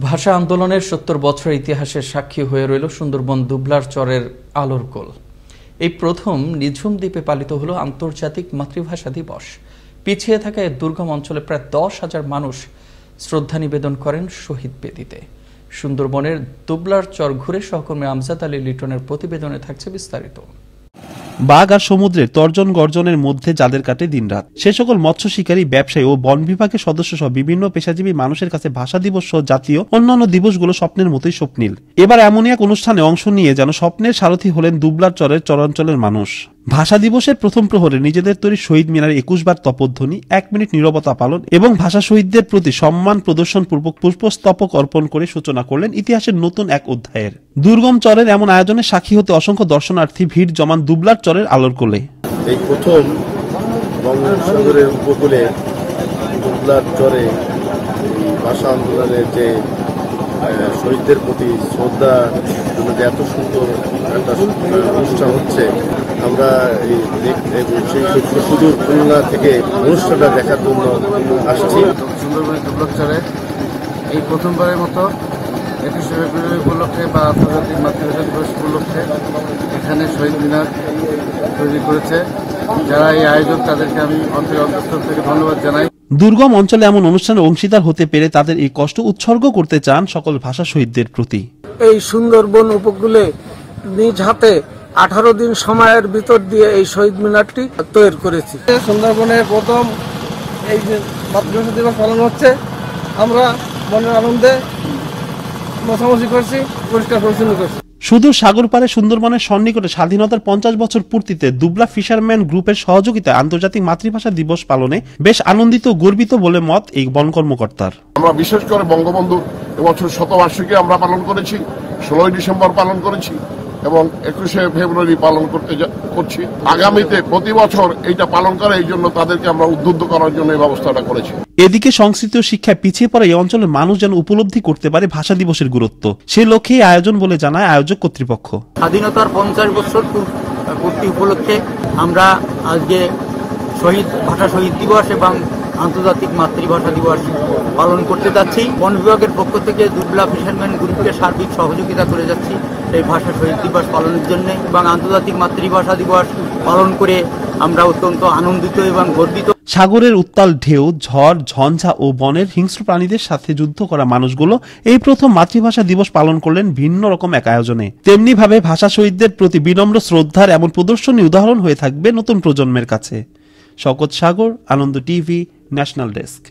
ভাষা আন্দোলনের ৭০ বছরের ইতিহাসের সাক্ষী হয়ে রইল সুন্দরবন দুবলার চরের আলোর কোল। এই প্রথম নিঝুম দ্বীপে পালিত হলো আন্তর্জাতিক মাতৃভাষা দিবস। পিছিয়ে থাকা এই দুর্গম অঞ্চলে প্রায় ১০,০০০ মানুষ শ্রদ্ধা নিবেদন করেন শহীদ বেদিতে। সুন্দরবনের দুবলার চর ঘুরে সহকর্মী আমজাদ আলী লিটনের প্রতিবেদনে থাকছে বিস্তারিত। বাঘ আর সমুদ্রের তর্জন গর্জনের মধ্যে যাদের কাটে দিনরাত, সে সকল মৎস্য শিকারী, ব্যবসায়ী ও বন বিভাগের সদস্য সহ বিভিন্ন পেশাজীবী মানুষের কাছে ভাষা দিবস সহ জাতীয় অন্যান্য দিবসগুলো স্বপ্নের মতোই স্বপ্নীল। এবার এমনই এক অনুষ্ঠানে অংশ নিয়ে যেন স্বপ্নের সারথী হলেন দুবলার চরের চরাঞ্চলের মানুষ। ভাষা দিবসের প্রথম প্রহরে নিজেদের তৈরি শহীদ মিনারে ২১ বার তপধ্বনি, ১ মিনিট নীরবতা পালন এবং ভাষা শহীদদের প্রতি সম্মান প্রদর্শন পূর্বক পুষ্পস্তবক অর্পণ করে সূচনা করলেন ইতিহাসের নতুন এক অধ্যায়ের। দুর্গম চরের এমন আয়োজনের সাক্ষী হতে অসংখ্য দর্শনার্থী ভিড় জমান দুবলার চরের আলোর কোলে। এই প্রথম বঙ্গোপসাগরের উপকূলে দুবলার চরে ভাষা আন্দোলনের যে শহীদদের প্রতি শ্রদ্ধা যে এত সুন্দর একটা অনুষ্ঠান হচ্ছে, আমরা সেই সুদূর খুলনা থেকে অনুষ্ঠানটা দেখার জন্য আসছি। সুন্দরবনের দুবলার চরে এই প্রথমবারের মতো ২১শে ফেব্রুয়ারি উপলক্ষে বা আন্তর্জাতিক মাতৃভাষা দিবস উপলক্ষে এখানে শহীদ মিনার তৈরি করেছে। যারা এই আয়োজক তাদেরকে আমি অন্তঃস্থল থেকে ধন্যবাদ জানাই। দুর্গম অঞ্চলে এমন অনুষ্ঠানে অংশীদার হতে পেরে তাদের এই কষ্ট উৎসর্গ করতে চান সকল ভাষা শহীদদের প্রতি। এই সুন্দরবন উপকূলে নিজ হাতে 18 দিন সময়ের ভিতর দিয়ে এই শহীদ মিনারটি তৈরি করেছি। সুন্দরবনের প্রথম এই মাতৃভাষা দিবস পালন হচ্ছে, আমরা মনের আনন্দে মশামশি করছি, পরিষ্কার পরিচ্ছন্ন করছি। সুদূর সাগর পারে সুন্দরবনের সন্নিকটে স্বাধীনতার ৫০ বছর পূর্তিতে দুবলা ফিশারম্যান গ্রুপের সহযোগিতায় আন্তর্জাতিক মাতৃভাষা দিবস পালনে বেশ আনন্দিত ও গর্বিত বলে মত এই বন কর্মকর্তার। আমরা বিশেষ করে বঙ্গবন্ধু এবছর শতবার্ষিকী আমরা পালন করেছি, ১৬ই ডিসেম্বর পালন করেছি এবং ২১শে ফেব্রুয়ারি পালন করছি। আগামীতে প্রতি বছর এইটা পালন করে, এই জন্য তাদেরকে আমরা উদ্বুদ্ধ করার জন্য এই ব্যবস্থাটা করেছি। এদিকে সংস্কৃত শিক্ষায় পিছিয়ে পড়া এই অঞ্চলের মানুষ যেন উপলব্ধি করতে পারে ভাষা দিবসের গুরুত্ব, সে লক্ষ্যে আয়োজন বলে জানায় আয়োজক কর্তৃপক্ষ। স্বাধীনতার ৫০ বছর পূর্তি উপলক্ষে আমরা আজকে ভাষা শহীদ দিবস এবং আন্তর্জাতিক মাতৃভাষা দিবস পালন করতে যাচ্ছি। বন বিভাগের পক্ষ থেকে দুবলা ফিশারম্যান গ্রুপকে সার্বিক সহযোগিতা করে যাচ্ছি এই ভাষা শহীদ দিবস পালনের জন্য এবং আন্তর্জাতিক মাতৃভাষা দিবস পালন করে আমরা অত্যন্ত আনন্দিত এবং গর্বিত। সাগরের উত্তাল ঢেউ, ঝড়, ঝঞ্ঝা ও বনের হিংস্র প্রাণীদের সাথে যুদ্ধ করা মানুষগুলো এই প্রথম মাতৃভাষা দিবস পালন করলেন ভিন্ন রকম এক আয়োজনে। তেমনি ভাবে ভাষা শহীদদের প্রতি বিনম্র শ্রদ্ধার এমন প্রদর্শনী উদাহরণ হয়ে থাকবে নতুন প্রজন্মের কাছে। শওকত সাগর, আনন্দ টিভি, ন্যাশনাল ডেস্ক।